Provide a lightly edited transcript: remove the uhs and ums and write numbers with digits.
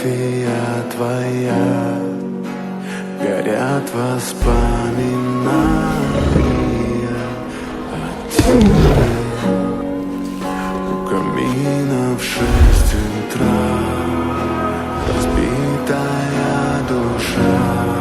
фотография твоя, горят воспоминания о тебе. У камина в 6 утра разбитая душа.